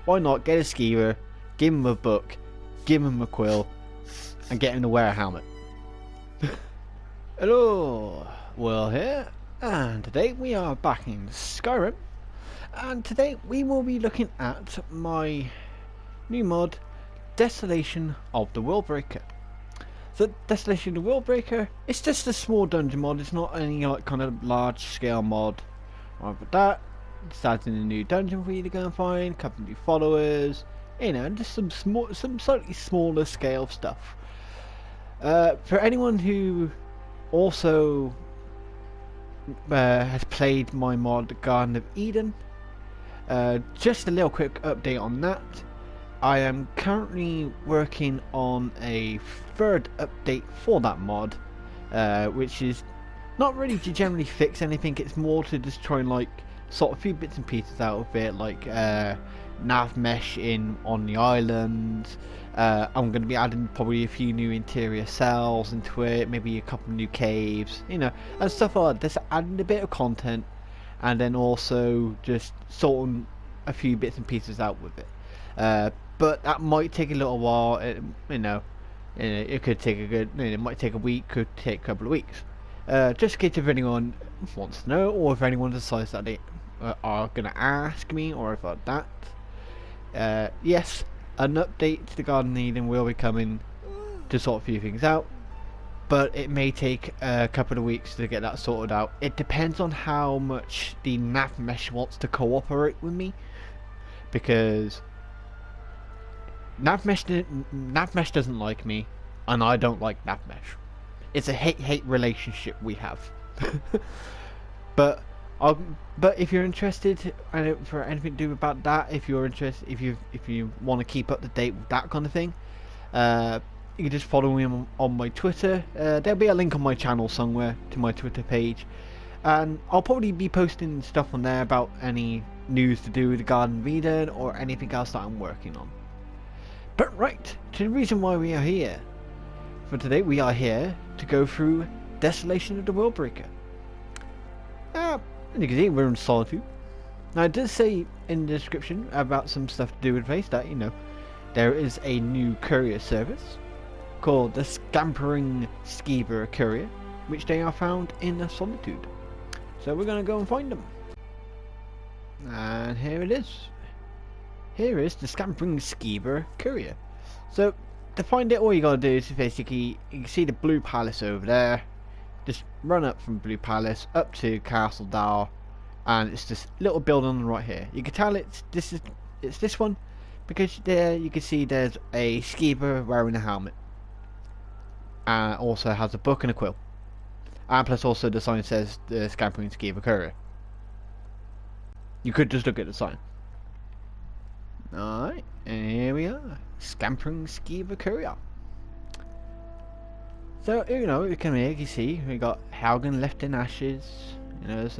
why not get a skeever, give him a book, give him a quill, and get him to wear a helmet. Hello, Will here, and today we are back in Skyrim, and today we will be looking at my new mod, Desolation of the Willbreaker. So Desolation of the Willbreaker, it's just a small dungeon mod, it's not any like kind of large scale mod or anything like that. It's adding a new dungeon for you to go and find, a couple of new followers, you know, just some slightly smaller scale stuff. For anyone who also has played my mod Garden of Eden, just a little quick update on that. I am currently working on a third update for that mod, which is not really to generally fix anything, it's more to just try and like sort a few bits and pieces out of it, like nav mesh on the island. I'm going to be adding probably a few new interior cells into it, maybe a couple of new caves, you know, and stuff like that. Just adding a bit of content, and then also just sorting a few bits and pieces out with it. But that might take a little while. It could take it might take a week, could take a couple of weeks. Just in case if anyone wants to know, or if anyone decides that they are going to ask me, or if like that. Yes, an update to the Garden of Eden will be coming to sort a few things out, but it may take a couple of weeks to get that sorted out. It depends on how much the nav mesh wants to cooperate with me, because nav mesh doesn't like me, and I don't like nav mesh. It's a hate-hate relationship we have. But if you're interested, and for anything to do about that, if you're interested, if you want to keep up to date with that kind of thing, you can just follow me on my Twitter. There'll be a link on my channel somewhere to my Twitter page, and I'll probably be posting stuff on there about any news to do with the Garden of Eden or anything else that I'm working on. But right, to the reason why we are here. For today, we are here to go through Desolation of the Willbreaker. As you can see, we're in Solitude. Now, it does say in the description about some stuff to do with the place that, you know, there is a new courier service called the Scampering Skeever Courier, which they are found in the Solitude. So we're going to go and find them. And here it is. Here is the Scampering Skeever Courier. So to find it, all you gotta do is basically, you can see the Blue Palace over there. Just run up from Blue Palace up to Castle Dow, and it's this little building on the right here. You can tell it's this one because there you can see there's a skeever wearing a helmet, and also has a book and a quill, and plus also the sign says the Scampering Skeever Courier. You could just look at the sign. Alright, and here we are, Scampering Skeever Courier. So, you know, you can here, you see, we got Haugen left in ashes, you know, there's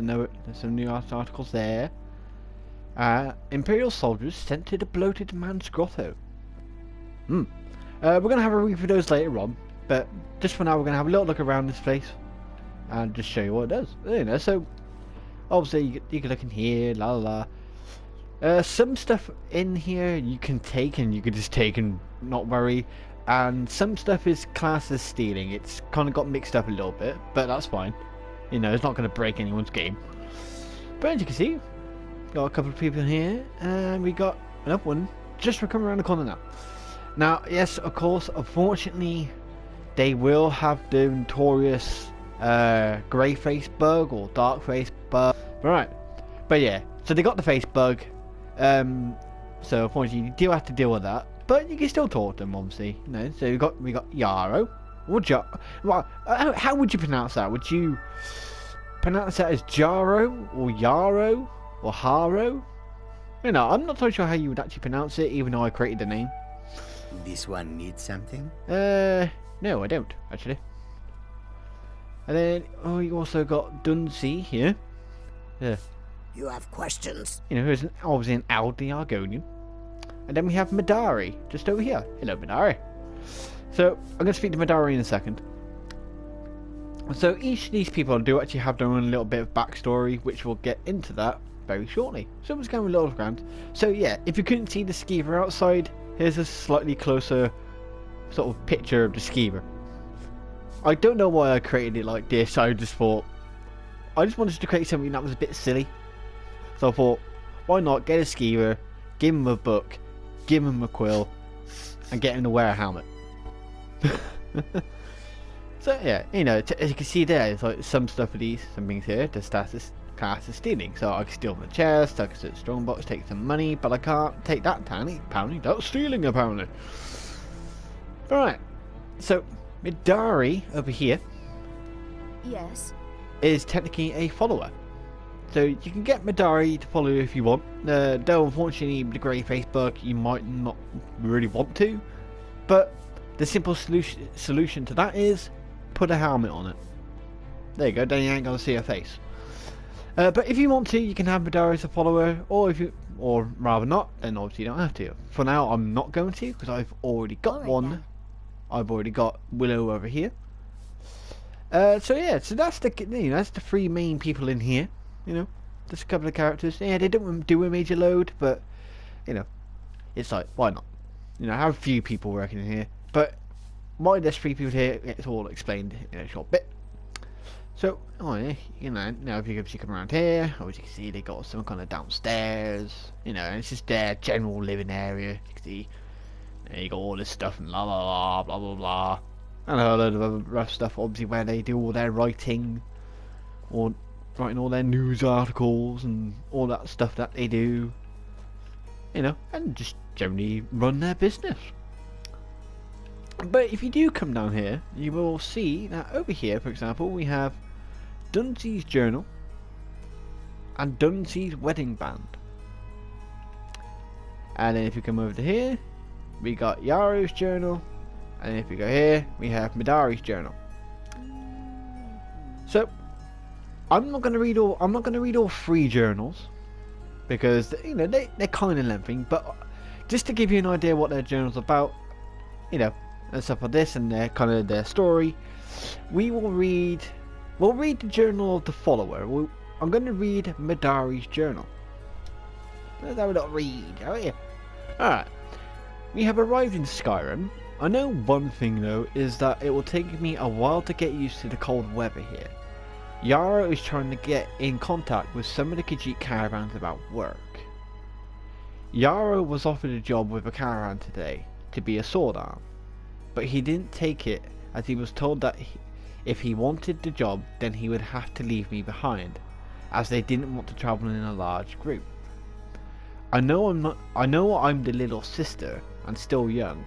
some new articles there. Imperial soldiers sent to the bloated man's grotto. We're going to have a read for those later on, but just for now we're going to have a little look around this place, and just show you what it does, you know. So, obviously, you can look in here, la la la. Some stuff in here you can take, and you can just take and not worry. And some stuff is classed as stealing. It's kind of got mixed up a little bit, but that's fine. You know, it's not going to break anyone's game. But as you can see, got a couple of people in here, and we got another one just for coming around the corner now. Now, yes, of course, unfortunately, they will have the notorious grey face bug or dark face bug. Right, but yeah, so they got the face bug. So unfortunately, you do have to deal with that. But you can still talk to them, obviously. You know, so we got Yarrow. Well, how would you pronounce that? Would you pronounce that as Jaro or Yarrow or Haro? You know, I'm not totally sure how you would actually pronounce it, even though I created the name. This one needs something? No, I don't actually. And then, oh, you also got Dunsey here. Yeah. You have questions? You know, who's obviously an Aldi Argonian. And then we have Madari, just over here. Hello, Madari. So, I'm going to speak to Madari in a second. So, each of these people do actually have their own little bit of backstory, which we'll get into that very shortly. So it's going a little around. So yeah, if you couldn't see the skeever outside, here's a slightly closer sort of picture of the skeever. I don't know why I created it like this. I just wanted to create something that was a bit silly. So I thought, why not get a skeever, give him a book, give him a quill, and get him to wear a helmet. So yeah, you know, as you can see there, it's like some stuff of these, some things here, the status class is stealing. So I can steal from the chest, I can steal the strongbox, take some money, but I can't take that apparently. That's stealing apparently. Alright, so Midari over here Yes. is technically a follower. So you can get Midari to follow you if you want. Though unfortunately with the grey Facebook you might not really want to. But the simple solution to that is put a helmet on it. There you go, then you ain't gonna see her face. But if you want to, you can have Midari as a follower, or rather not, then obviously you don't have to. For now I'm not going to, because I've already got one. Then. I've already got Willow over here. So yeah, so that's that's the three main people in here. You know, just a couple of characters. Yeah, they don't do a major load, but you know, it's like, why not? You know, have a few people working in here. But why there's three people here, it's all explained in a short bit. So, oh yeah, you know, now if you come around here, as you can see, they got some kind of downstairs. You know, and it's just their general living area. You can see, you got all this stuff and blah blah blah blah blah blah, and a load of other rough stuff. Obviously, where they do all their writing, or writing all their news articles and all that stuff that they do. You know, and just generally run their business. But if you do come down here, you will see that over here, for example, we have Dunsee's journal and Dunsee's wedding band. And then if you come over to here, we got Yaro's journal, and if you go here, we have Midari's journal. So I'm not going to read all three journals, because you know they're kind of lengthy. But just to give you an idea what their journal's about, you know, and stuff like this, and their kind of their story, we'll read the journal of the follower. I'm going to read Midari's journal. Let's have a little read. Oh yeah. All right. We have arrived in Skyrim. I know one thing though is that it will take me a while to get used to the cold weather here. Yara is trying to get in contact with some of the Khajiit caravans about work. Yara was offered a job with a caravan today to be a sword arm, but he didn't take it as he was told that if he wanted the job then he would have to leave me behind, as they didn't want to travel in a large group. I know I'm the little sister and still young,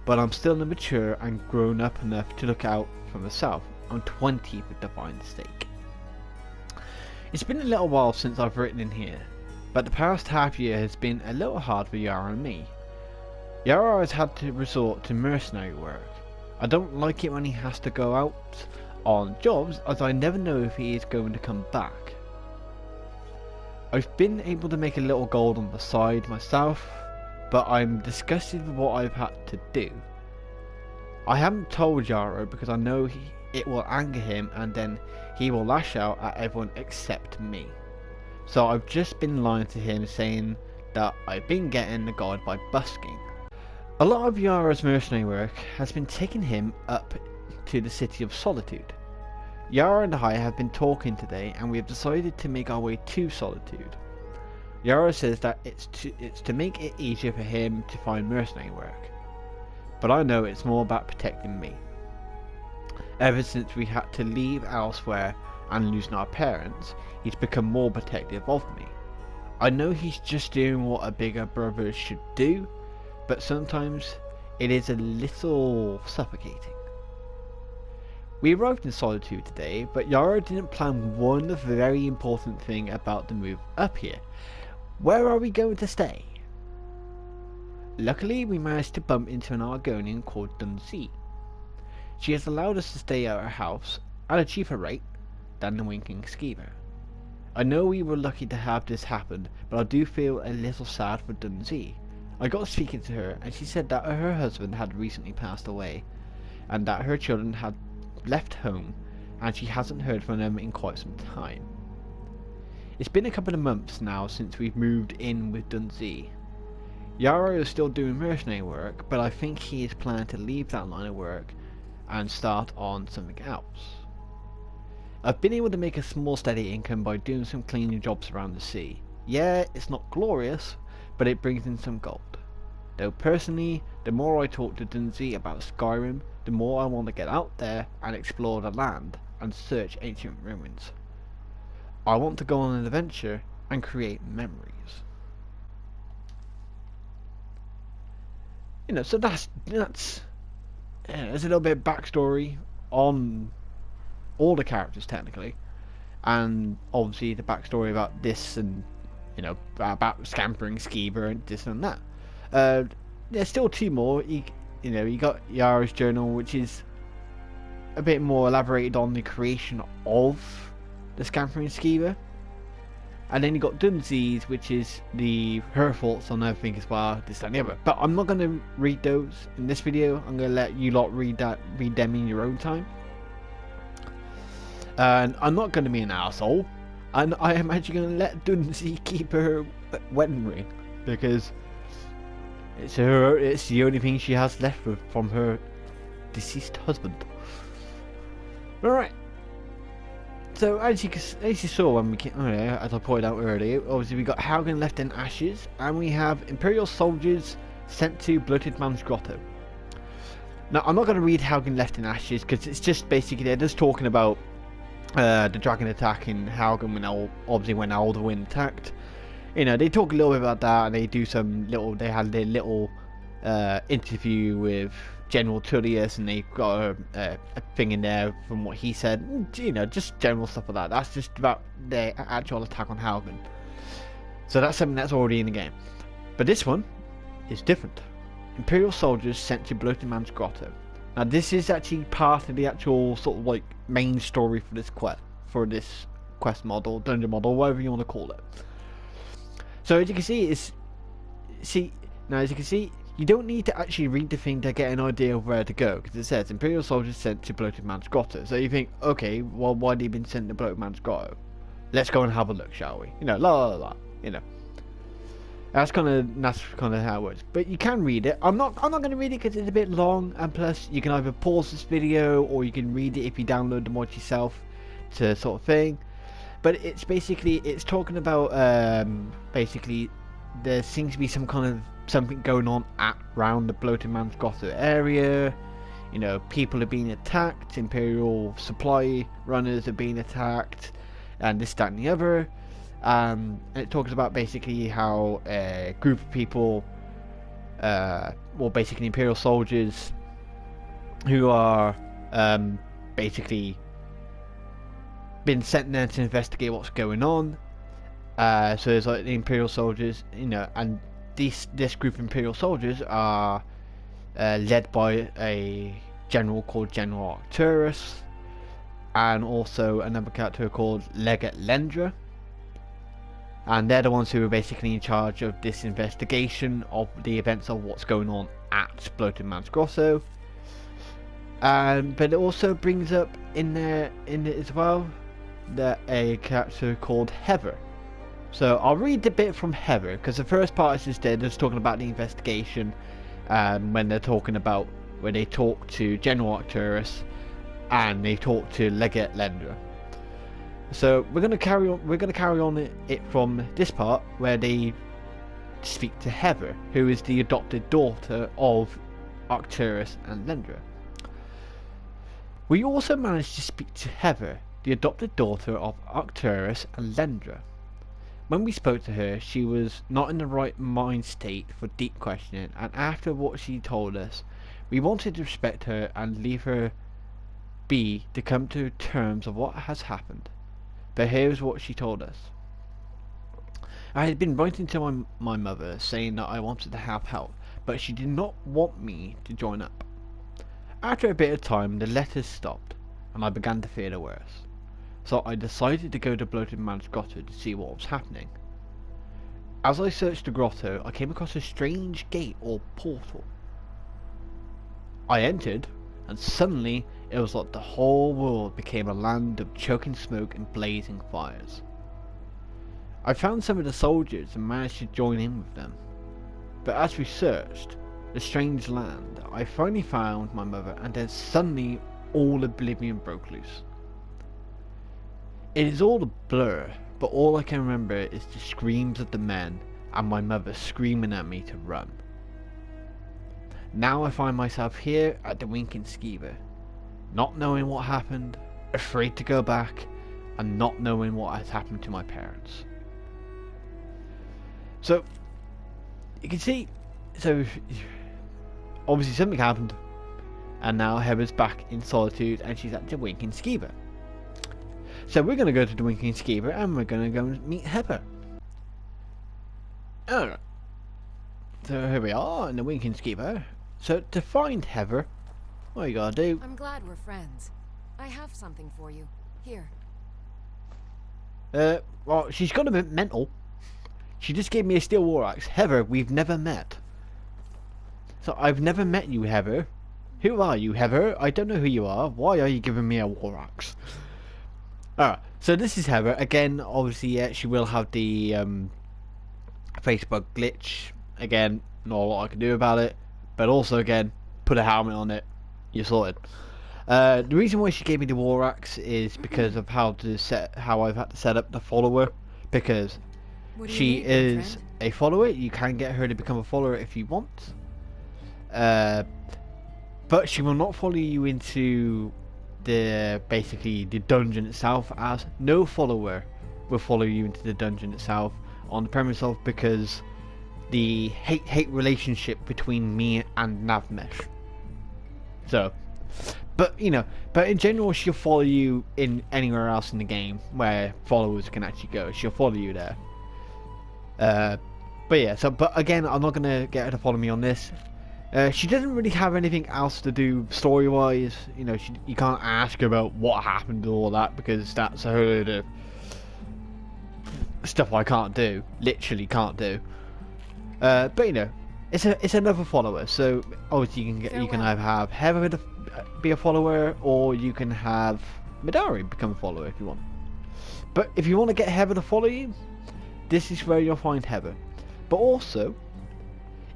but I'm still immature and grown up enough to look out for myself. I'm 20 for divine's sake. It's been a little while since I've written in here, but the past half year has been a little hard for Yara and me. Yara has had to resort to mercenary work. I don't like it when he has to go out on jobs, as I never know if he is going to come back. I've been able to make a little gold on the side myself, but I'm disgusted with what I've had to do. I haven't told Yara because I know it will anger him and then he will lash out at everyone except me. So I've just been lying to him, saying that I've been getting the god by busking. A lot of Yara's mercenary work has been taking him up to the City of Solitude. Yara and I have been talking today and we have decided to make our way to Solitude. Yara says that it's to make it easier for him to find mercenary work, but I know it's more about protecting me. Ever since we had to leave elsewhere and losing our parents, he's become more protective of me. I know he's just doing what a bigger brother should do, but sometimes it is a little suffocating. We arrived in Solitude today, but Yara didn't plan one very important thing about the move up here. Where are we going to stay? Luckily, we managed to bump into an Argonian called Dunsee. She has allowed us to stay at her house at a cheaper rate than the winking skeever. I know we were lucky to have this happen, but I do feel a little sad for Dunsee. I got speaking to her and she said that her husband had recently passed away and that her children had left home and she hasn't heard from them in quite some time. It's been a couple of months now since we've moved in with Dunsey. Yarrow is still doing mercenary work, but I think he is planning to leave that line of work and start on something else. I've been able to make a small steady income by doing some cleaning jobs around the sea. Yeah, it's not glorious, but it brings in some gold. Though personally, the more I talk to Dunsey about Skyrim, the more I want to get out there and explore the land and search ancient ruins. I want to go on an adventure and create memories. You know, so that's there's a little bit of backstory on all the characters technically, and obviously the backstory about this, and you know, about Scampering, Skeever, and this and that. There's still two more. You got Yara's journal, which is a bit more elaborated on the creation of the Scampering Skeever, and then you got Dunsey's, which is her thoughts on everything as well, this and the other. But I'm not going to read those in this video. I'm going to let you lot read them in your own time. And I'm not going to be an asshole, and I am actually going to let Dunsey keep her wedding ring, because it's the only thing she has left from her deceased husband. Alright. So as you saw when we came, as I pointed out earlier, obviously we got Haugen left in ashes, and we have Imperial soldiers sent to Bloated Man's Grotto. Now I'm not going to read Haugen left in ashes, because it's just basically they're just talking about the dragon attack in Haugen when Alduin attacked. You know, they talk a little bit about that, and they do they had their little interview with General Tullius, and they got a thing in there from what he said. You know, just general stuff like that. That's just about their actual attack on Haugen. So that's something that's already in the game. But this one is different. Imperial soldiers sent to Bloated Man's Grotto. Now this is actually part of the actual sort of like main story for this quest model, dungeon model, whatever you want to call it. So as you can see, you don't need to actually read the thing to get an idea of where to go, because it says Imperial soldiers sent to Bloated Man's Grotto. So you think, okay, well, why have they been sent to Bloated Man's Grotto? Let's go and have a look, shall we? You know, you know. That's kind of how it works. But you can read it. I'm not going to read it because it's a bit long, and plus you can either pause this video or you can read it if you download the mod yourself, to sort of thing. But it's talking about basically there seems to be something going on around the Bloated Man's Grotto area. You know, people are being attacked, Imperial supply runners are being attacked, and this, that, and the other. And it talks about basically how a group of people, well, basically Imperial soldiers, who are basically been sent there to investigate what's going on. So there's like the Imperial soldiers, you know, and this group of Imperial soldiers are led by a general called General Arcturus, and also another character called Legate Lendra. And they're the ones who are basically in charge of this investigation of the events of what's going on at Bloated Man's Grotto. But it also brings up in it as well that a character called Heather. So I'll read the bit from Heather, because the first part is just talking about the investigation, when they talk to General Arcturus and they talk to Legate Lendra. So we're gonna carry on it from this part where they speak to Heather, who is the adopted daughter of Arcturus and Lendra. We also managed to speak to Heather, the adopted daughter of Arcturus and Lendra. When we spoke to her, she was not in the right mind state for deep questioning, and after what she told us, we wanted to respect her and leave her be to come to terms of what has happened. But here's what she told us. I had been writing to my mother saying that I wanted to have help, but she did not want me to join up. After a bit of time, the letters stopped, and I began to fear the worst. So I decided to go to Bloated Man's Grotto to see what was happening. As I searched the grotto, I came across a strange gate or portal. I entered, and suddenly it was like the whole world became a land of choking smoke and blazing fires. I found some of the soldiers and managed to join in with them. But as we searched the strange land, I finally found my mother, and then suddenly all oblivion broke loose. It is all a blur, but all I can remember is the screams of the men and my mother screaming at me to run. Now I find myself here at the Winking Skeever, not knowing what happened, afraid to go back, and not knowing what has happened to my parents. So, you can see, so obviously something happened, and now Heather's back in solitude and she's at the Winking Skeever. So we're going to go to the Winking Skeever and we're going to go and meet Heather. Alright. So here we are in the Winking Skeever. So to find Heather, what you gotta do? I'm glad we're friends. I have something for you. Here. Well, she's got a bit mental. She just gave me a steel war axe. Heather, we've never met. So I've never met you, Heather. Who are you, Heather? I don't know who you are. Why are you giving me a war axe? Alright, so this is Heather. Again, obviously, yeah, she will have the Facebook glitch. Again, not a lot I can do about it. But also, again, put a helmet on it. You're sorted. The reason why she gave me the war axe is because of how I've had to set up the follower. Because she is a follower. You can get her to become a follower if you want. But she will not follow you into basically the dungeon itself, as no follower will follow you into the dungeon itself, on the premise of because the hate relationship between me and Navmesh. So, but in general, she'll follow you in anywhere else in the game where followers can actually go. She'll follow you there. But yeah, but again, I'm not gonna get her to follow me on this. She doesn't really have anything else to do story-wise. You can't ask her about what happened and all that, because that's a whole load of stuff I can't do. Literally can't do. But it's another follower. So obviously you can either have Heather be a follower, or you can have Midari become a follower if you want. But if you want to get Heather to follow you, this is where you'll find Heather. But also,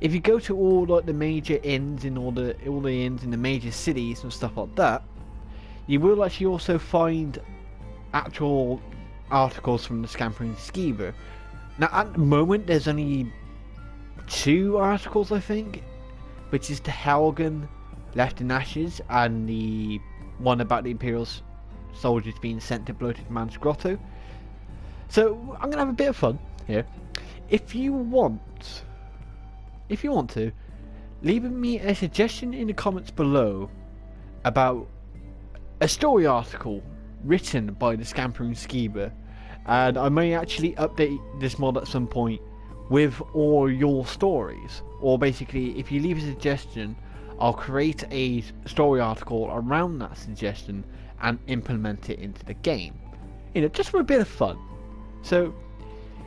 if you go to all like the major inns in all the inns in the major cities and stuff like that, you will actually also find actual articles from the Scampering Skeever. Now at the moment there's only 2 articles, I think, which is the Helgen left in ashes and the one about the Imperial soldiers being sent to Bloated Man's Grotto. So I'm gonna have a bit of fun here. If you want to, leave me a suggestion in the comments below about a story article written by the Scampering Skeever, and I may actually update this mod at some point with all your stories. Or basically, if you leave a suggestion, I'll create a story article around that suggestion and implement it into the game. Just for a bit of fun. So,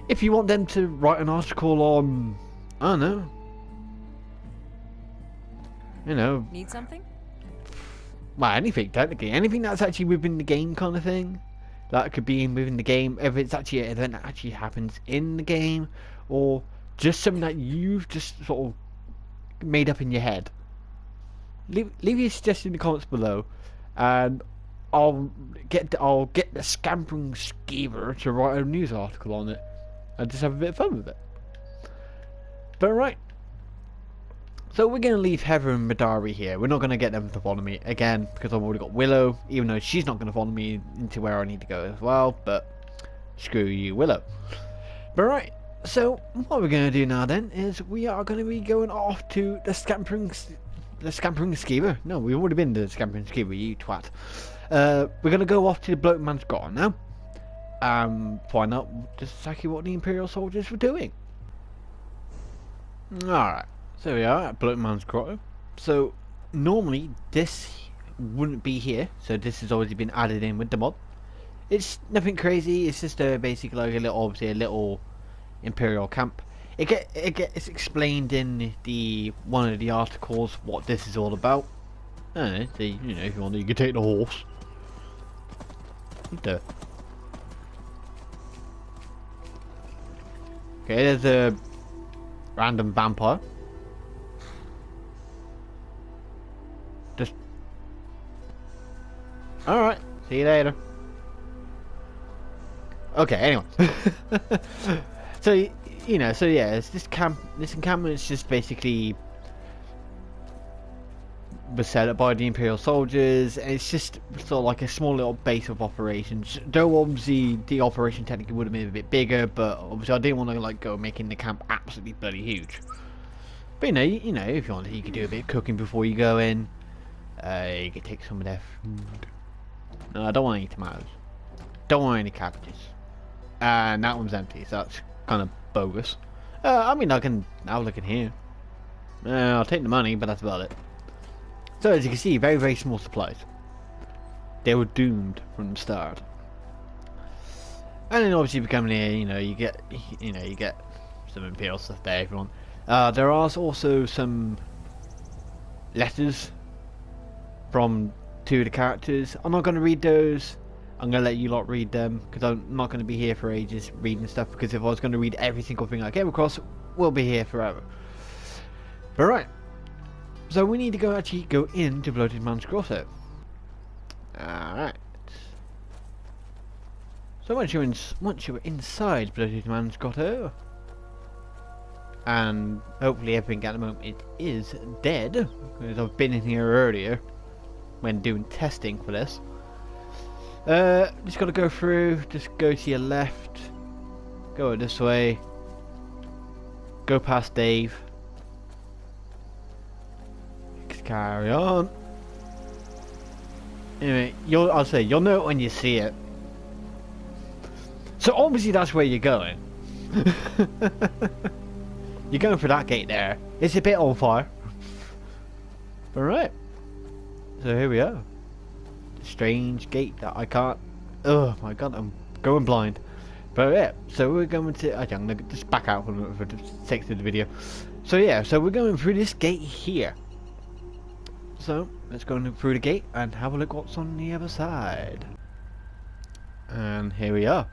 if you want them to write an article on, I don't know, Need something? well, anything technically, anything that's actually within the game kind of thing, that could be within the game. If it's actually an event that actually happens in the game, or just something that you've just sort of made up in your head, leave your suggestion in the comments below, and I'll get the Scampering Skeever to write a news article on it, and just have a bit of fun with it. But right. So we're going to leave Heather and Midari here. We're not going to get them to follow me again, because I've already got Willow, even though she's not going to follow me into where I need to go as well, but screw you, Willow. But right, so what we're going to do now then is we are going to be going off to the Scampering Skeever. No, we've already been to the Scampering Skeever, you twat. We're going to go off to the Bloated Man's Grotto now, find out just exactly what the Imperial soldiers were doing. Alright. So we are at Bloated Man's Grotto. So normally this wouldn't be here, so this has already been added in with the mod. It's nothing crazy, it's just basically like obviously a little Imperial camp. It's explained in one of the articles what this is all about. I don't know, so, if you want, you can take the horse. Okay, there's a random vampire. Just... Alright, see you later. Okay, anyway. So, you know, so yeah, it's this encampment is just basically was set up by the Imperial soldiers, and it's just sort of like a small little base of operations. Though obviously the operation technically would have been a bit bigger, but obviously I didn't want to like go making the camp absolutely bloody huge. But you know, if you want, you could do a bit of cooking before you go in. You could take some of their food. No, I don't want any tomatoes. Don't want any cabbages. And that one's empty, so that's kind of bogus. I mean, I can have a look in here. I'll take the money, but that's about it. So as you can see, very, very small supplies. They were doomed from the start. And then obviously becoming here, you know, you get some Imperial stuff there, everyone. There are also some letters from two of the characters. I'm not going to read those. I'm going to let you lot read them, because I'm not going to be here for ages reading stuff, because if I was going to read every single thing I came across, we'll be here forever. But right. So we need to actually go into Bloated Man's Grotto. Alright. So once you're inside Bloated Man's Grotto, and hopefully everything at the moment it is dead, because I've been in here earlier when doing testing for this. Just gotta go through, just go to your left, go this way, go past Dave. Carry on. Anyway, I'll say you'll know it when you see it. So obviously that's where you're going. You're going for that gate there. It's a bit on fire. Alright. So here we are. The strange gate that I can't... Oh my god, I'm going blind. But yeah, so we're going to... I'm going to just back out for the sake of the video. So yeah, so we're going through this gate here. So, let's go through the gate and have a look what's on the other side. And here we are.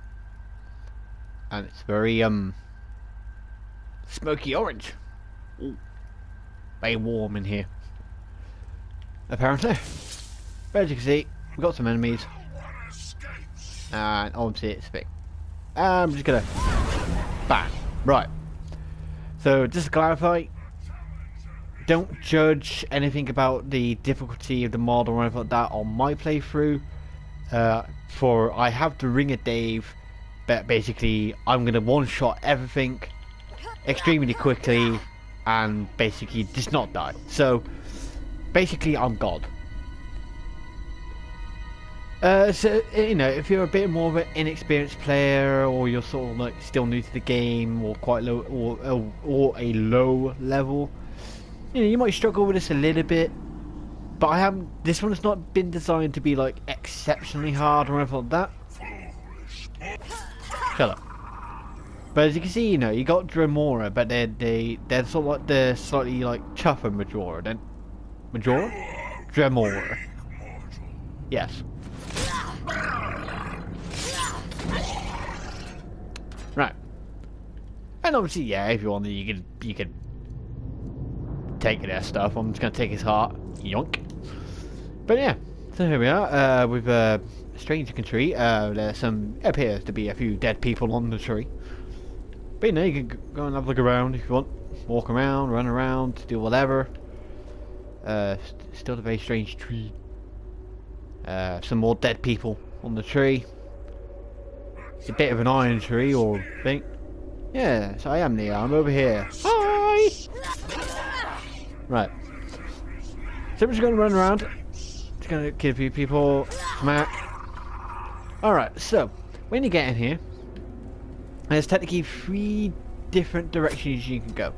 And it's very, smoky orange. Ooh. Very warm in here. Apparently. But as you can see, we've got some enemies. And obviously it's big. I'm just gonna... Bang. Right. So, just to clarify, don't judge anything about the difficulty of the mod or anything like that on my playthrough. For I have the Ring of Dave, but basically I'm gonna one-shot everything extremely quickly and basically just not die. So basically I'm God. So you know, if you're a bit more of an inexperienced player, or you're sort of like still new to the game, or quite low, or a low level, you know, you might struggle with this a little bit, but I haven't. This one's not been designed to be like exceptionally hard or anything like that. Shut up. But as you can see, you know, you got Dremora, but they're sort of like the slightly like tougher Majora. Then Majora, Dremora. Yes. Right. And obviously, yeah, if you want, you could take their stuff. I'm just gonna take his heart. Yoink. But yeah, so here we are with a strange-looking tree. There's appears to be a few dead people on the tree. But you know, you can go and have a look around if you want. Walk around, run around, do whatever. Still a very strange tree. Some more dead people on the tree. It's a bit of an iron tree or thing. Yes, I am there. I'm over here. Hi! Right. So I'm just going to run around. Just going to kill a few people. Smack. Alright, so when you get in here, there's technically 3 different directions you can go.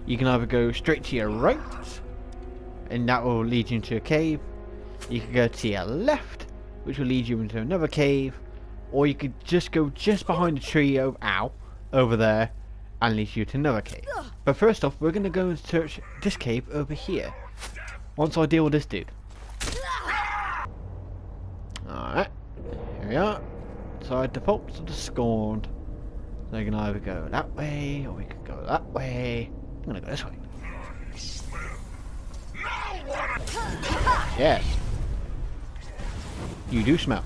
You can either go straight to your right, and that will lead you into a cave. You can go to your left, which will lead you into another cave, or you could just go just behind the tree over there, and lead you to another cave. But first off, we're going to go and search this cave over here, once I deal with this dude. Alright, here we are, inside the Vaults of the Scorned. So I can either go that way, or we can go that way. I'm gonna go this way. Yes. You do smell.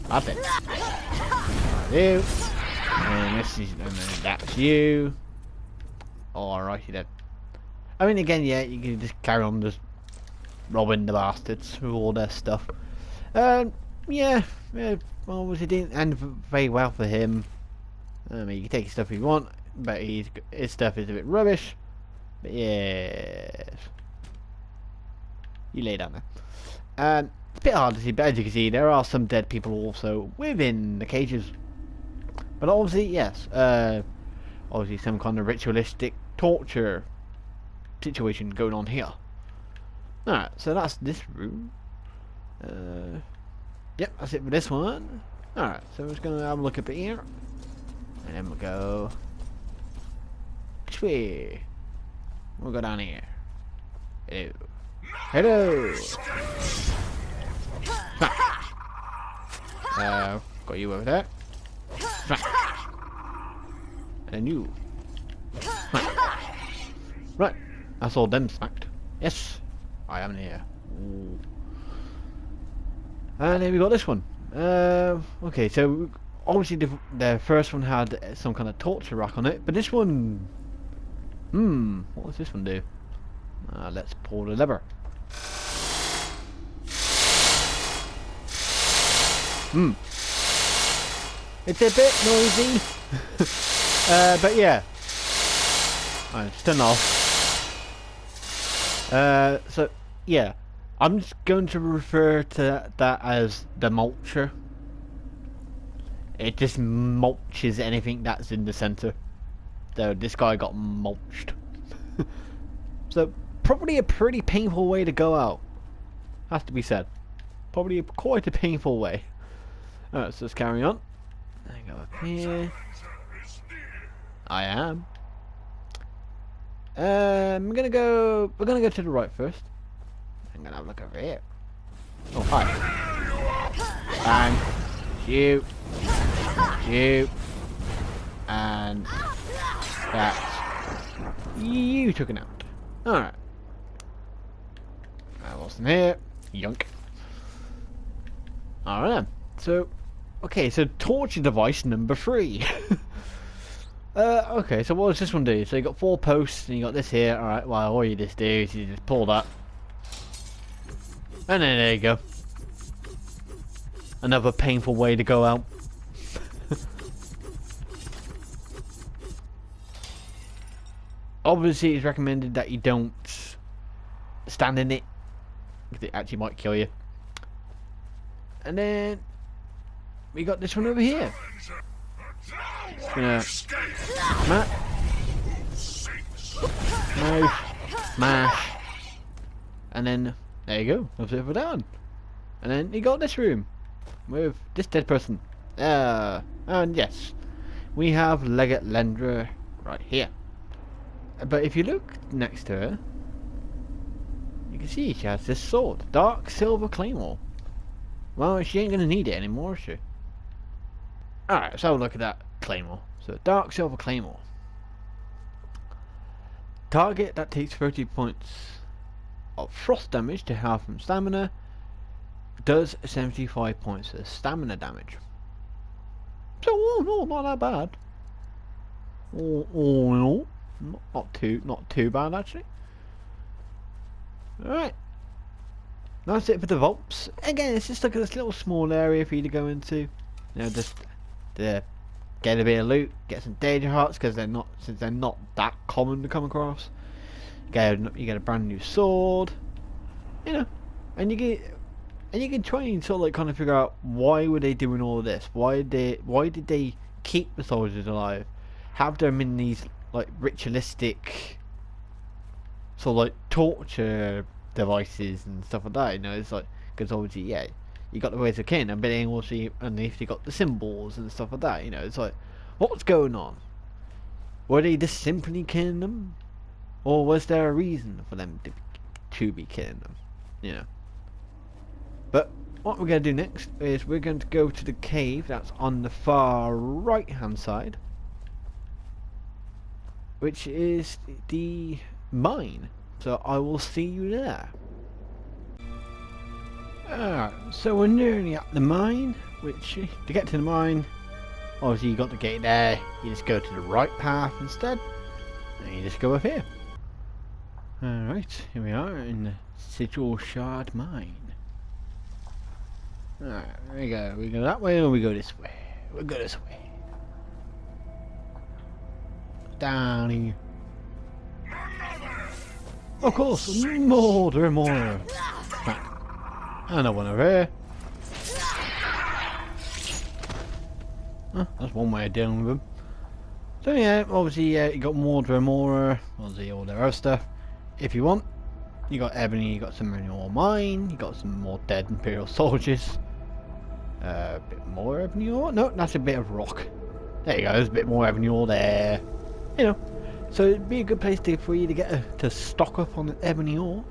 That's it. You. And this is, and then that's you. Alrighty then. I mean, again, yeah, you can just carry on just robbing the bastards with all their stuff. Yeah, well, was it didn't end very well for him. I mean, you can take his stuff if you want, but his stuff is a bit rubbish. But yes, you lay down there. It's a bit hard to see, but as you can see, there are some dead people also within the cages. But obviously, yes, obviously some kind of ritualistic torture situation going on here. Alright, so that's this room. Yep, that's it for this one. Alright, so we're just going to have a look up at here. And then we'll go this way. We'll go down here. Hello. Hello! Got you over there. And then you. Right, that's all them smacked. Yes, I am here. Ooh. And then we got this one. Okay, so obviously the first one had some kind of torture rack on it, but this one, what does this one do? Let's pull the lever. It's a bit noisy, but yeah. Alright, it's turned off. So yeah, I'm just going to refer to that as the mulcher. It just mulches anything that's in the center. So this guy got mulched. So probably a pretty painful way to go out. Has to be said. Probably quite a painful way. Alright, so let's carry on. I go up here. I am. We're gonna go to the right first. I'm gonna have a look over here. Oh, hi. Bang. Shoot. Shoot. And that. You took it out. Alright. I lost him here. Yunk. Alright then. So, okay, so torture device number 3. Okay, so what does this one do? So you got 4 posts and you got this here. Alright, well, all you just do is you just pull that. And then there you go. Another painful way to go out. Obviously, it's recommended that you don't stand in it, because it actually might kill you. And then we got this one over here. Just gonna smash, smash, and then there you go. That's it for down. And then you got this room with this dead person. And yes, we have Legate Lendra right here. But if you look next to her, you can see she has this sword, Dark Silver Claymore. Well, she ain't gonna need it anymore, is she? Alright, let's have a look at that Claymore. So, Dark Silver Claymore. Target that takes 30 points of frost damage to half from stamina does 75 points of stamina damage. So, no, not that bad. No, not too bad actually. Alright. That's it for the vaults. Again, it's just like this little small area for you to go into. You know, just to get a bit of loot, get some danger hearts, because since they're not that common to come across. You get a brand new sword, you know, and you can try and sort of like kind of figure out why were they doing all of this? Why did they keep the soldiers alive? Have them in these like ritualistic sort of like torture devices and stuff like that, you know? It's like, because obviously, yeah, you got the ways of kin, and then also underneath you got the symbols and stuff like that, you know? It's like, what's going on? Were they just simply killing them, or was there a reason for them to be killing them, you know? But what we're going to do next is we're going to go to the cave that's on the far right hand side. which is the mine. So I will see you there. Alright, so we're nearly at the mine, which to get to the mine, obviously you got the gate there, you just go to the right path instead, and you just go up here. Alright, here we are in the Sigil Shard mine. Alright, there we go. We go that way or we go this way? We'll go this way. Down here. Of course, more. Right. Another one over here. Oh, that's one way of dealing with them. So yeah, obviously you got mortar and more, obviously all the other stuff. If you want, you got ebony, you got some ore mine, you got some more dead Imperial soldiers. A bit more ebony ore? No, that's a bit of rock. There you go, there's a bit more ebony ore there. You know, so it'd be a good place for you to get to stock up on the ebony ore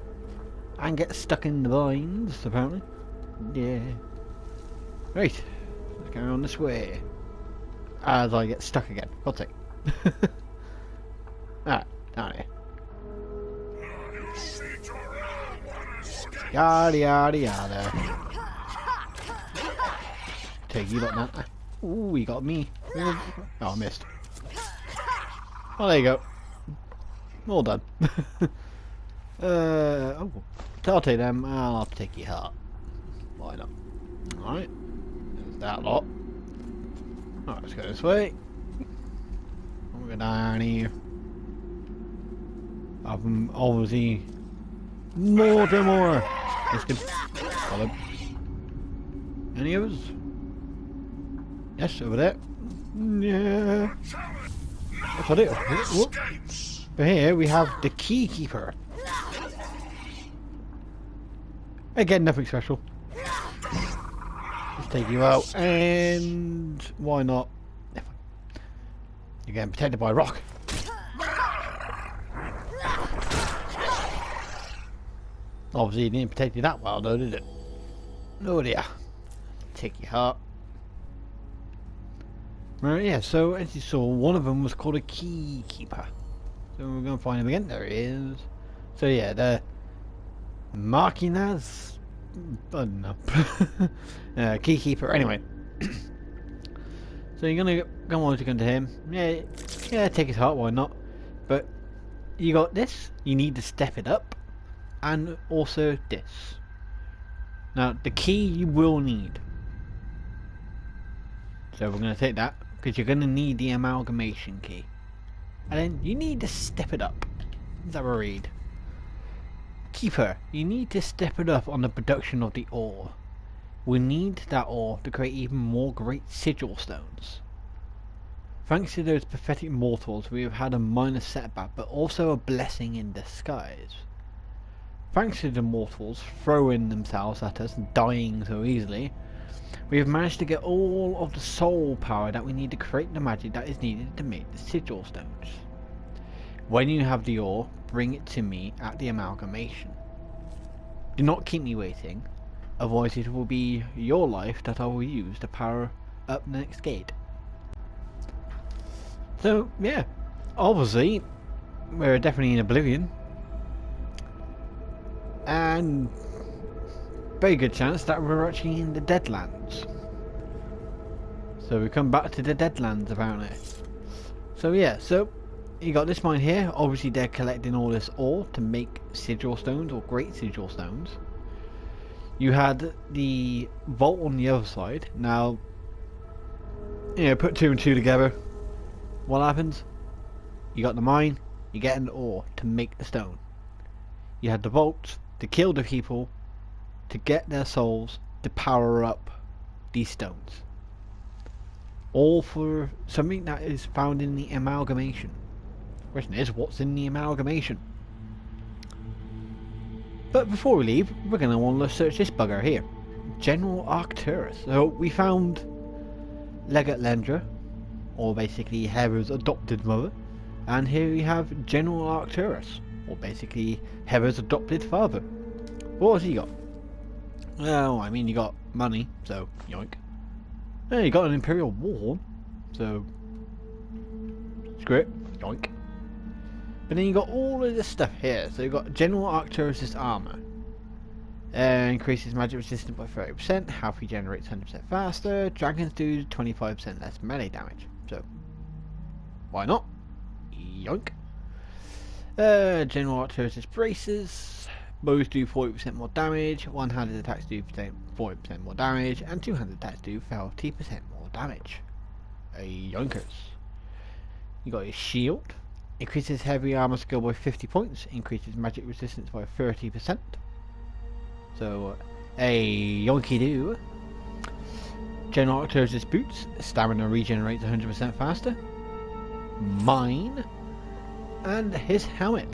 and get stuck in the vines, apparently. Yeah. Right, let's carry on this way. As I get stuck again. God's sake. Alright, down here. Yada yada yada. Take you lot now. Ooh, he got me. Oh, I missed. Oh, there you go. All done. Oh, I'll take them. I'll take your heart. Why not? Alright. There's that lot. Alright, let's go this way. We'll go down here. Obviously more. Let's go. Follow. Any of us? Yes, over there. Yeah. That's what it is. But here we have the key keeper. Again, nothing special. Let's take you out, and why not? You're getting protected by rock. Obviously, it didn't protect you that well, though, did it? Oh dear. Take your heart. Right, yeah, so as you saw, one of them was called a key keeper. So we're going to find him again. There he is. So yeah, the marking as, I don't know, key keeper. Anyway, so you're gonna go on to go to him. Yeah, take his heart. Why not? But you got this. You need to step it up, and also this. Now the key you will need. So we're gonna take that because you're gonna need the amalgamation key, and then you need to step it up. Let's have a read. Keeper, you need to step it up on the production of the ore. We need that ore to create even more great sigil stones. Thanks to those pathetic mortals, we have had a minor setback, but also a blessing in disguise. Thanks to the mortals throwing themselves at us and dying so easily, we have managed to get all of the soul power that we need to create the magic that is needed to make the sigil stones. When you have the ore, bring it to me at the amalgamation. Do not keep me waiting, otherwise it will be your life that I will use to power up the next gate. So yeah, obviously we're definitely in Oblivion, and very good chance that we're actually in the Deadlands. So we come back to the Deadlands apparently. So yeah, so you got this mine here. Obviously they're collecting all this ore to make sigil stones or great sigil stones. You had the vault on the other side. Now, you know, put two and two together. What happens? You got the mine, you get an ore to make the stone. You had the vault to kill the people, to get their souls, to power up these stones. All for something that is found in the amalgamation. The question is, what's in the amalgamation? But before we leave, we're going to want to search this bugger here. General Arcturus. So we found Legate Lendra, or basically Hera's adopted mother. And here we have General Arcturus, or basically Hera's adopted father. What has he got? Well, I mean, you got money, so yoink. Yeah, you got an Imperial war, so screw it, yoink. But then you got all of this stuff here. So you got General Arcturus' armor. Increases magic resistance by 30%. Health regenerates 100% faster. Dragons do 25% less melee damage. So, why not? Yoink. General Arcturus' braces. Bows do 40% more damage. One-handed attacks do 40% more damage. And two-handed attacks do 30% more damage. Yoinkers. You got your shield. Increases heavy armor skill by 50 points. Increases magic resistance by 30%. So, a yoinky do. General Arcturus' boots. Stamina regenerates 100% faster. Mine. And his helmet.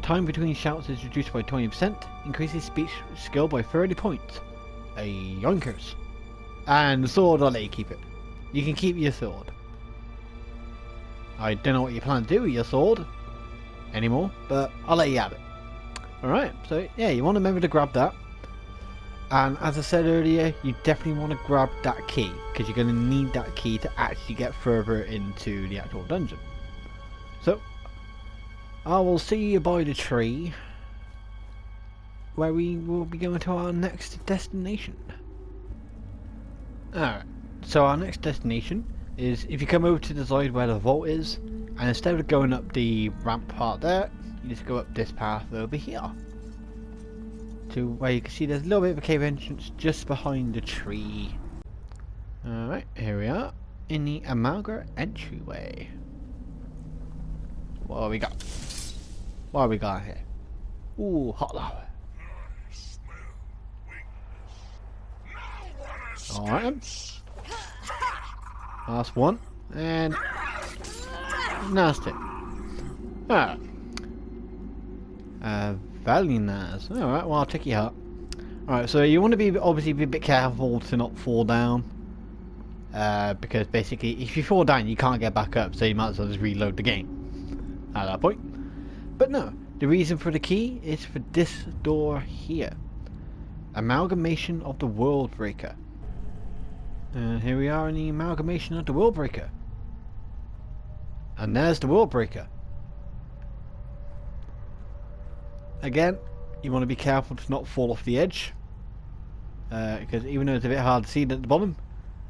Time between shouts is reduced by 20%. Increases speech skill by 30 points. A yoinkers. And the sword, I'll let you keep it. You can keep your sword. I don't know what you plan to do with your sword anymore, but I'll let you have it. Alright, so yeah, you want to remember to grab that. And as I said earlier, you definitely want to grab that key, because you're going to need that key to actually get further into the actual dungeon. So, I will see you by the tree, where we will be going to our next destination. Alright, so our next destination is, if you come over to the side where the vault is, and instead of going up the ramp part there, you just go up this path over here. To where you can see there's a little bit of a cave entrance just behind the tree. Alright, here we are, in the Amalga entryway. What have we got? What have we got here? Ooh, hot lava. Alright then. Last one. And nasty. Alright. Very nice. Alright, well I'll check you out. Alright, so you want to be obviously be a bit careful to not fall down. Because basically if you fall down you can't get back up, so you might as well just reload the game at that point. But no, the reason for the key is for this door here. Amalgamation of the World Breaker. And here we are in the amalgamation of the World Breaker. And there's the World Breaker. Again, you want to be careful to not fall off the edge. Because even though it's a bit hard to see at the bottom,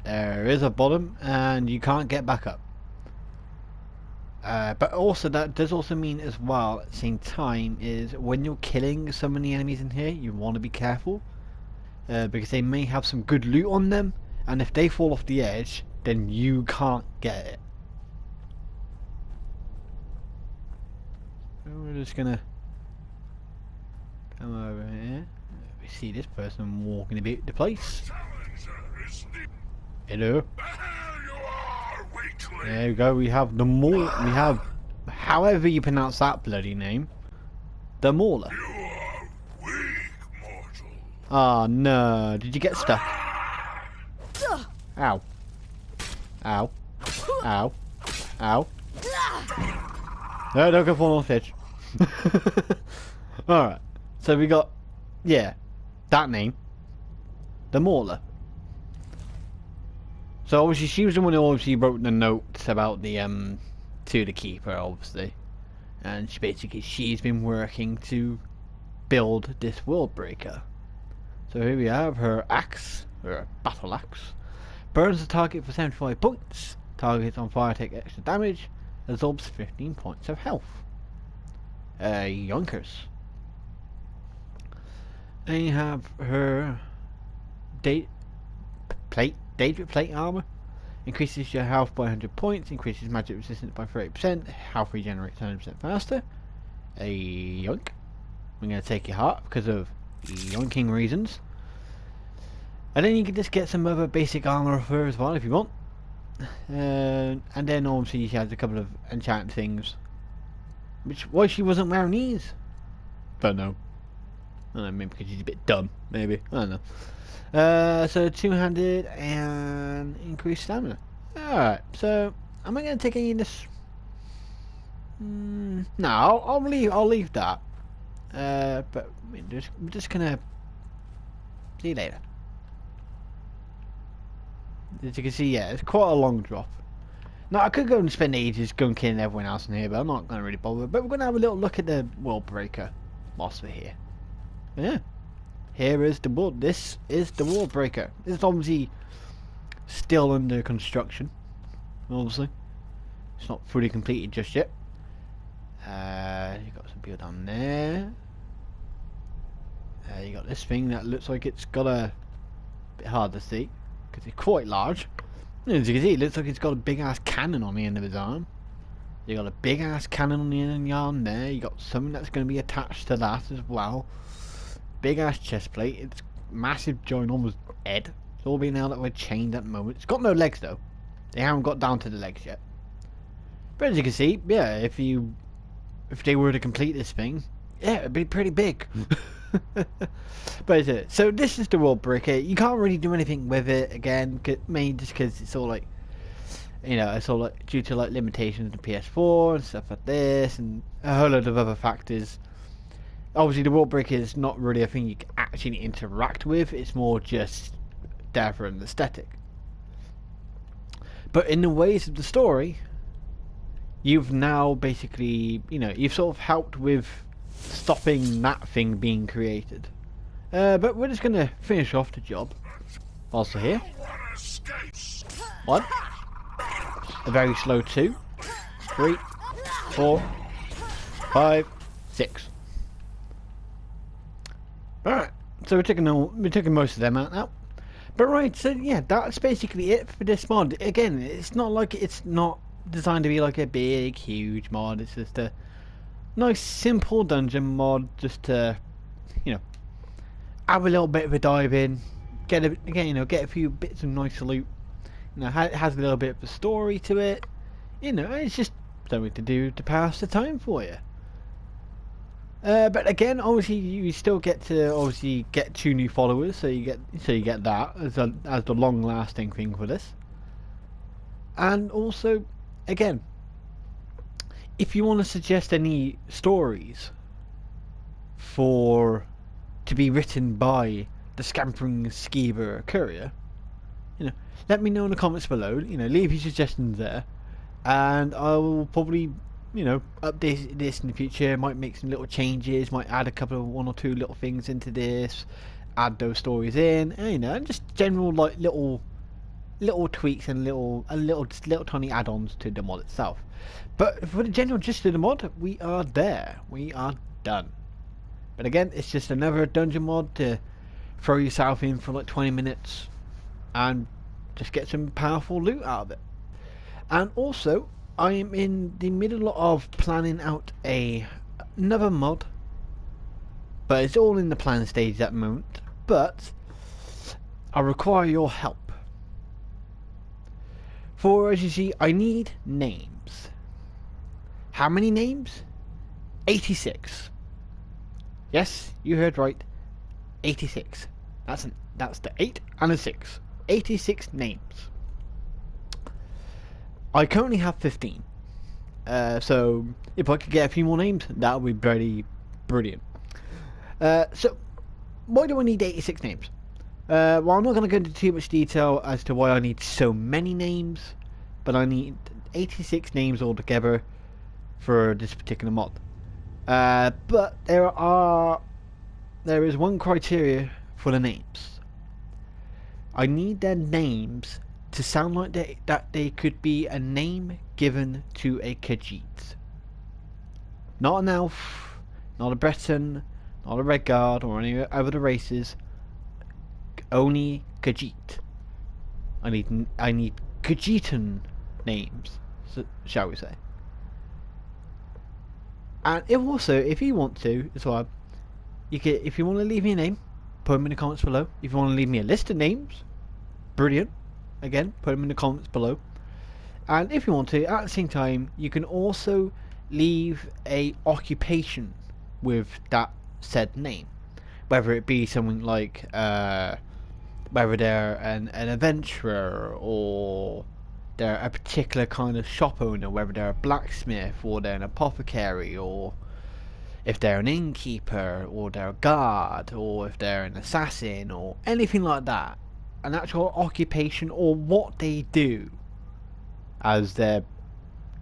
there is a bottom and you can't get back up. But also that does also mean as well at the same time is when you're killing so many enemies in here, you want to be careful. Because they may have some good loot on them, and if they fall off the edge, then you can't get it. So we're just gonna come over here. We see this person walking about the place. Hello. There we go. We have the Maul. We have, however you pronounce that bloody name, the Mauler. Oh no! Did you get stuck? Ow! Ow! Ow! Ow! No, don't go fall off the edge. Alright, so we got, yeah, that name, the Mauler. So obviously she was the one who obviously wrote the notes about the to the keeper, obviously, and she's been working to build this world breaker. So here we have her axe, her battle axe. Burns the target for 75 points. Targets on fire take extra damage. Absorbs 15 points of health. Yonkers. And you have her Daedric plate armor. Increases your health by 100 points. Increases magic resistance by 30%. Health regenerates 100% faster. Yoink. I'm going to take your heart because of yoinking reasons. And then you can just get some other basic armor of her as well if you want. And then obviously she has a couple of enchanted things. Why she wasn't wearing these? Don't know. I don't know, maybe because she's a bit dumb, maybe. I don't know. So two-handed and increased stamina. Alright, so am I going to take any of this? No, I'll leave that. But I'm just gonna see you later. As you can see, yeah, it's quite a long drop. Now, I could go and spend ages going killing everyone else in here, but I'm not going to really bother. But we're going to have a little look at the world breaker whilst we're here. Yeah. Here is the world. This is the world breaker. It's obviously still under construction. Obviously. It's not fully completed just yet. You got some people down there. You got this thing that looks like it's got a bit hard to see because it's quite large. As you can see, it looks like it's got a big ass cannon on the end of his arm. You got a big ass cannon on the end of the arm there. You got something that's going to be attached to that as well. Big ass chest plate. It's massive, ginormous head. It's all being held up with chains at the moment. It's got no legs though. They haven't got down to the legs yet. But as you can see, yeah, if they were to complete this thing, yeah, it'd be pretty big. But so this is the world breaker. You can't really do anything with it again, mainly just because it's all like, you know, it's all like due to like limitations of the PS4 and stuff like this, and a whole load of other factors. Obviously, the world breaker is not really a thing you can actually interact with. It's more just there for an aesthetic. But in the ways of the story, you've now basically, you know, you've sort of helped with stopping that thing being created. But we're just going to finish off the job whilst we're here. 1. A very slow 2. 3. 4. 5. 6. Alright, so we're taking most of them out now. But right, so yeah, that's basically it for this mod. Again, it's not like it's not designed to be like a big, huge mod. It's just a nice, simple dungeon mod, just to, you know, have a little bit of a dive in, get a few bits of nice loot. You know, it has a little bit of a story to it. You know, it's just something to do to pass the time for you. But again, obviously, you still get to get 2 new followers, so you get that as the long-lasting thing for this. And also, again, if you want to suggest any stories to be written by the Scampering Skeever Courier, you know, let me know in the comments below. You know, leave your suggestions there, and I will probably, you know, update this in the future. Might make some little changes, might add one or two little things into this, add those stories in, and, you know, just general like little tweaks and little tiny add-ons to the mod itself. But for the general gist of the mod, we are there. We are done. But again, it's just another dungeon mod to throw yourself in for like 20 minutes and just get some powerful loot out of it. And also, I am in the middle of planning out another mod, but it's all in the planning stage at the moment. But I require your help. For, as you see, I need names. How many names? 86. Yes, you heard right. 86. That's the 8 and a 6. 86 names. I currently have 15. So if I could get a few more names, that would be very brilliant. So why do I need 86 names? Well, I'm not going to go into too much detail as to why I need so many names, but I need 86 names altogether for this particular mod. But there is one criteria for the names. I need their names to sound like that they could be a name given to a Khajiit. Not an elf, not a Breton, not a Redguard or any other races. Only Khajiit. I need Khajiitan names, shall we say. And if you want to as well, if you want to leave me a name, put them in the comments below. If you want to leave me a list of names, brilliant. Again, put them in the comments below. And if you want to, at the same time, you can also leave a occupation with that said name, whether it be something like whether they're an adventurer, or they're a particular kind of shop owner, whether they're a blacksmith or they're an apothecary, or if they're an innkeeper, or they're a guard, or if they're an assassin, or anything like that. An actual occupation or what they do as their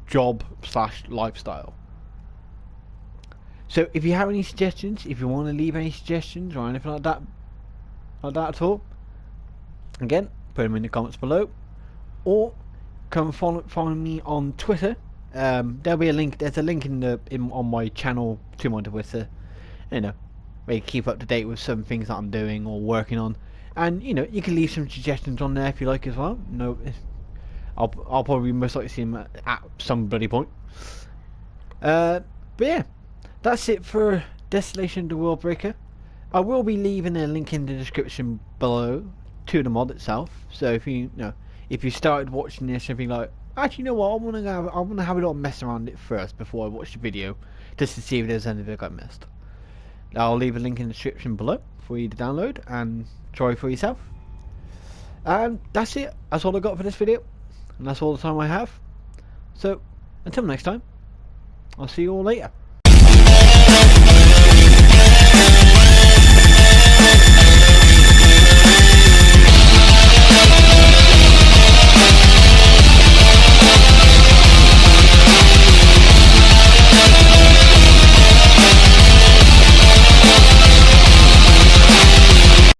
job slash lifestyle. So if you have any suggestions, if you want to leave any suggestions or anything like that at all, again, put them in the comments below, or come follow me on Twitter. There'll be a link. There's a link on my channel to my Twitter. You know, where you keep up to date with some things that I'm doing or working on, and you know, you can leave some suggestions on there if you like as well. No, I'll probably most likely see them at some bloody point. But yeah, that's it for Desolation the Worldbreaker. I will be leaving a link in the description below to the mod itself. So if you know, if you started watching this and be like, actually, you know what, I want to have a little mess around it first before I watch the video, just to see if there's anything I got missed. I'll leave a link in the description below for you to download and try for yourself. And that's it. That's all I got for this video, and that's all the time I have. So until next time, I'll see you all later.